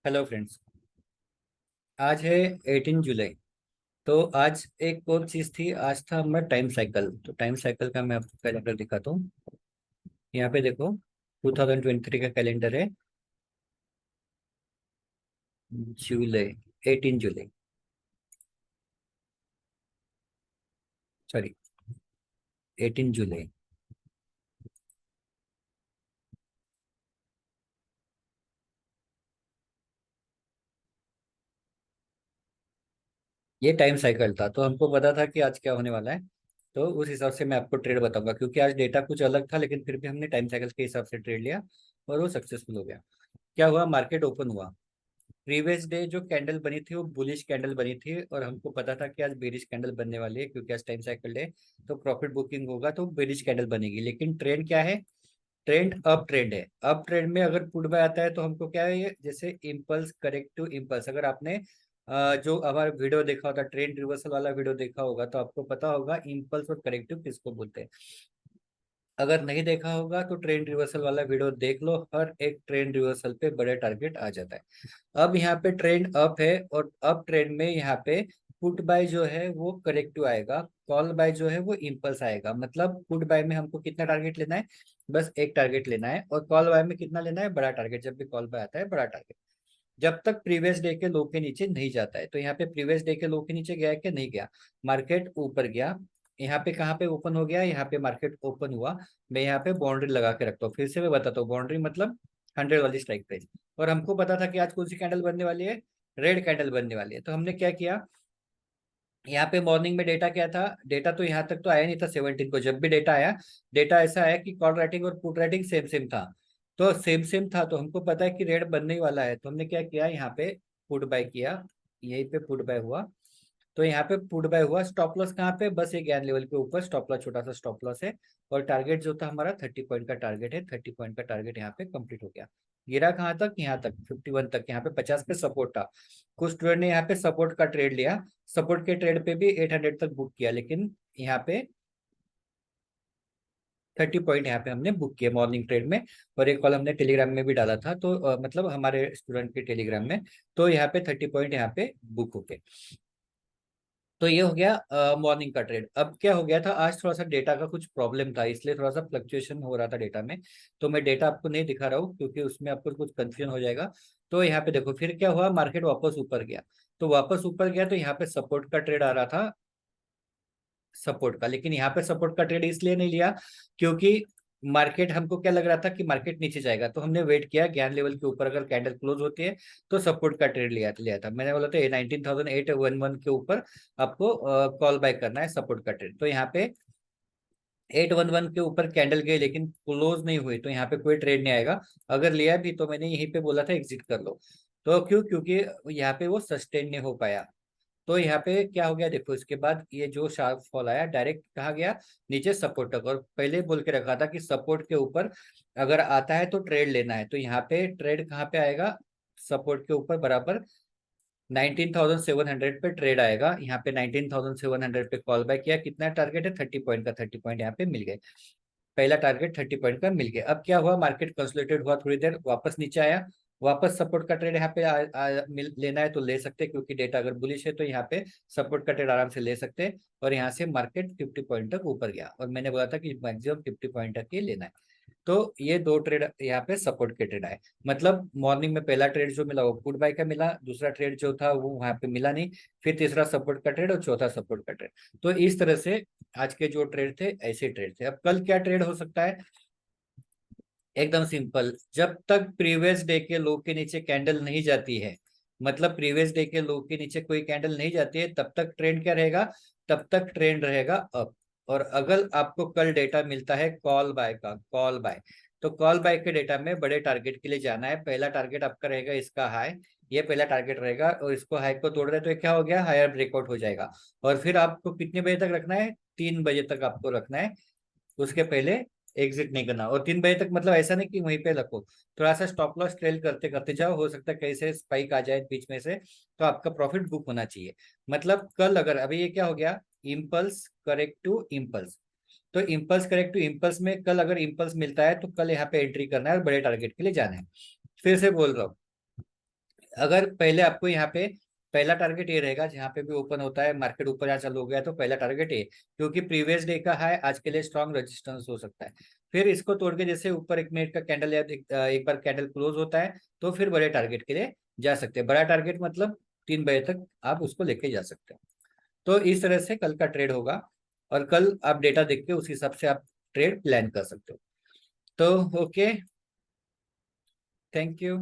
Hello friends. आज है 18 जुलाई। तो आज एक और चीज़ थी, आज था हमारा टाइम साइकिल। तो टाइम साइकिल का मैं आपको कैलेंडर दिखाता हूँ। यहाँ पे देखो, 2023 का कैलेंडर है। जुलाई, 18 जुलाई, सॉरी, 18 जुलाई। ये टाइम साइकिल था, तो हमको पता था कि आज क्या होने वाला है। तो उस हिसाब से मैं आपको ट्रेड बताऊंगा, क्योंकि आज डेटा कुछ अलग था, लेकिन फिर भी हमने टाइम साइकिल के हिसाब से ट्रेड लिया और वो सक्सेसफुल हो गया। क्या हुआ, मार्केट ओपन हुआ। प्रीवियस डे जो कैंडल बनी थी वो बुलिश कैंडल बनी थी, और हमको पता था कि आज बेरिश कैंडल बनने वाली है, क्योंकि आज टाइम साइकिल डे। तो प्रॉफिट बुकिंग होगा तो बेरिश कैंडल बनेगी। लेकिन ट्रेंड क्या है? ट्रेंड अप ट्रेंड है। अप ट्रेंड में अगर पुट बाय आता है तो हमको क्या है, ये जैसे इम्पल्स करेक्टिव इम्पल्स। अगर आपने जो हमारा वीडियो देखा होता, ट्रेंड रिवर्सल वाला वीडियो देखा होगा, तो आपको पता होगा इम्पल्स और करेक्टिव किसको बोलते हैं। अगर नहीं देखा होगा तो ट्रेंड रिवर्सल वाला वीडियो देख लो। हर एक ट्रेंड रिवर्सल पे बड़े टारगेट आ जाता है। अब यहाँ पे ट्रेंड अप है, और अप ट्रेंड में यहाँ पे पुट बाय जो है वो करेक्टिव आएगा, कॉल बाय जो है वो इम्पल्स आएगा। मतलब पुट बाय में हमको कितना टारगेट लेना है? बस एक टारगेट लेना है। और कॉल बाय में कितना लेना है? बड़ा टारगेट। जब भी कॉल बाय आता है, बड़ा टारगेट, जब तक प्रीवियस डे के लो के नीचे नहीं जाता है। तो यहाँ पे प्रीवियस डे के लो के नीचे गया है कि नहीं गया? मार्केट ऊपर गया। यहाँ पे कहाँ पे ओपन हो गया? यहाँ पे मार्केट ओपन हुआ। मैं यहाँ पे बाउंड्री लगा के रखता हूँ। फिर से मैं बताता हूँ, बाउंड्री मतलब 100 वाली स्ट्राइक प्राइस। और हमको पता था कि आज कौन सी कैंडल बनने वाली है? रेड कैंडल बनने वाली है। तो हमने क्या किया, यहाँ पे मॉर्निंग में डेटा क्या था? डेटा तो यहाँ तक तो आया नहीं था 17 को। जब भी डेटा आया, डेटा ऐसा आया कि कॉल राइटिंग और पुट राइटिंग सेम सेम था। तो सेम सेम था, तो हमको पता है कि रेड बनने ही वाला है। तो हमने क्या किया, यहाँ पे पुट बाय किया। यहीं पे पुट बाय हुआ। तो यहाँ पे पुट बाय हुआ। स्टॉप लॉस कहाँ पे? बस ये ज्ञान लेवल के ऊपर स्टॉप लॉस, छोटा सा स्टॉप लॉस है। और टारगेट जो था हमारा 30 पॉइंट का टारगेट है। 30 पॉइंट का टारगेट यहाँ पे कंप्लीट हो गया। गिरा कहाँ तक? यहाँ तक, 51 तक। यहाँ पे 50 पे सपोर्ट था। कुछ स्टूडेंट ने यहाँ पे सपोर्ट का ट्रेड लिया। सपोर्ट के ट्रेड पे भी 800 तक बुक किया, लेकिन यहाँ पे 30 पॉइंट यहाँ पे हमने बुक किया मॉर्निंग ट्रेड में। और एक कॉल हमने टेलीग्राम में भी डाला था, तो मतलब हमारे स्टूडेंट के टेलीग्राम में। तो यहाँ पे 30 पॉइंट यहाँ पे बुक हो गए। तो ये हो गया मॉर्निंग का ट्रेड। अब क्या हो गया था, आज थोड़ा सा डेटा का कुछ प्रॉब्लम था, इसलिए थोड़ा सा फ्लक्चुएशन हो रहा था डेटा में। तो मैं डेटा आपको नहीं दिखा रहा हूँ, क्योंकि उसमें आपको कुछ कंफ्यूजन हो जाएगा। तो यहाँ पे देखो, फिर क्या हुआ, मार्केट वापस ऊपर गया। तो वापस ऊपर गया तो यहाँ पे सपोर्ट का ट्रेड आ रहा था, सपोर्ट का। लेकिन यहाँ पे सपोर्ट का ट्रेड इसलिए नहीं लिया, क्योंकि मार्केट, हमको क्या लग रहा था कि मार्केट नीचे जाएगा। तो हमने वेट किया, ज्ञान लेवल के ऊपर अगर कैंडल क्लोज होती है तो सपोर्ट का ट्रेड लिया लिया था। मैंने बोला था 19,811 के ऊपर आपको कॉल बाय करना है सपोर्ट का ट्रेड। तो यहाँ पे 811 के ऊपर कैंडल गए, लेकिन क्लोज नहीं हुई, तो यहाँ पे कोई ट्रेड नहीं आएगा। अगर लिया भी तो मैंने यहीं पे बोला था एग्जिट कर लो। तो क्यों? क्योंकि यहाँ पे वो सस्टेन नहीं हो पाया। तो यहाँ पे क्या हो गया, देखो इसके बाद ये जो शार्प फॉल आया, डायरेक्ट कहा गया नीचे सपोर्ट तक। और पहले बोल के रखा था कि सपोर्ट के ऊपर अगर आता है तो ट्रेड लेना है। तो यहाँ पे ट्रेड कहाँ पे आएगा? सपोर्ट के ऊपर बराबर 19,700 पे ट्रेड आएगा। यहाँ पे 19,700 पे कॉल बैक किया। कितना टारगेट है? 30 पॉइंट का। 30 पॉइंट यहाँ पे मिल गए। पहला टारगेट 30 पॉइंट का मिल गया। अब क्या हुआ, मार्केट कंसोलिडेटेड हुआ, थोड़ी देर वापस नीचे आया। वापस सपोर्ट का ट्रेड यहाँ पे लेना है तो ले सकते हैं, क्योंकि डेटा अगर बुलिश है तो यहाँ पे सपोर्ट का ट्रेड आराम से ले सकते हैं। और यहाँ से मार्केट 50 पॉइंट तक ऊपर गया, और मैंने बोला था कि मैक्सिमम 50 पॉइंट तक ही लेना है। तो ये दो ट्रेड यहाँ पे सपोर्ट के ट्रेड आए। मतलब मॉर्निंग में पहला ट्रेड जो मिला वो पुट बाय का मिला, दूसरा ट्रेड जो था वो वहां पे मिला नहीं। फिर तीसरा सपोर्ट का ट्रेड और चौथा सपोर्ट का ट्रेड। तो इस तरह से आज के जो ट्रेड थे ऐसे ट्रेड थे। अब कल क्या ट्रेड हो सकता है? एकदम सिंपल, जब तक प्रीवियस डे के लो के नीचे कैंडल नहीं जाती है, मतलब प्रीवियस डे के लो के नीचे कोई कैंडल नहीं जाती है, तब तक ट्रेंड क्या रहेगा? तब तक ट्रेंड रहेगा अप। और अगर आपको कल डेटा मिलता है कॉल बाय का, कॉल बाय, तो कॉल बाय के डेटा में बड़े टारगेट के लिए जाना है। पहला टारगेट आपका रहेगा इसका हाई, ये पहला टारगेट रहेगा। और इसको हाई को तोड़ रहे तो ये क्या हो गया, हायर ब्रेकआउट हो जाएगा। और फिर आपको कितने बजे तक रखना है? 3 बजे तक आपको रखना है। उसके पहले एग्जिट नहीं करना। और 3 बजे तक मतलब ऐसा नहीं कि वहीं पे रखो, थोड़ा सा स्टॉप लॉस ट्रेल करते करते जाओ। हो सकता है कहीं से स्पाइक आ जाए बीच में से, तो आपका प्रॉफिट बुक होना चाहिए। मतलब कल अगर, अभी ये क्या हो गया, इम्पल्स करेक्ट टू इम्पल्स। तो इम्पल्स करेक्ट टू इम्पल्स में कल अगर इम्पल्स मिलता है तो कल यहाँ पे एंट्री करना है और बड़े टारगेट के लिए जाना है। फिर से बोल रहा हूँ, अगर पहले आपको यहाँ पे पहला टारगेट ये रहेगा, जहाँ पे भी ओपन होता है मार्केट ऊपर यहाँ चालू हो गया तो पहला टारगेट ये, क्योंकि प्रीवियस डे का हाई आज के लिए स्ट्रॉन्ग रेजिस्टेंस हो सकता है। फिर इसको तोड़ के जैसे ऊपर 1 मिनट का कैंडल या एक बार कैंडल क्लोज होता है तो फिर बड़े टारगेट के लिए जा सकते हैं। बड़ा टारगेट मतलब 3 बजे तक आप उसको लेके जा सकते हैं। तो इस तरह से कल का ट्रेड होगा, और कल आप डेटा देख के उस हिसाब से आप ट्रेड प्लान कर सकते हो। तो ओके, थैंक यू।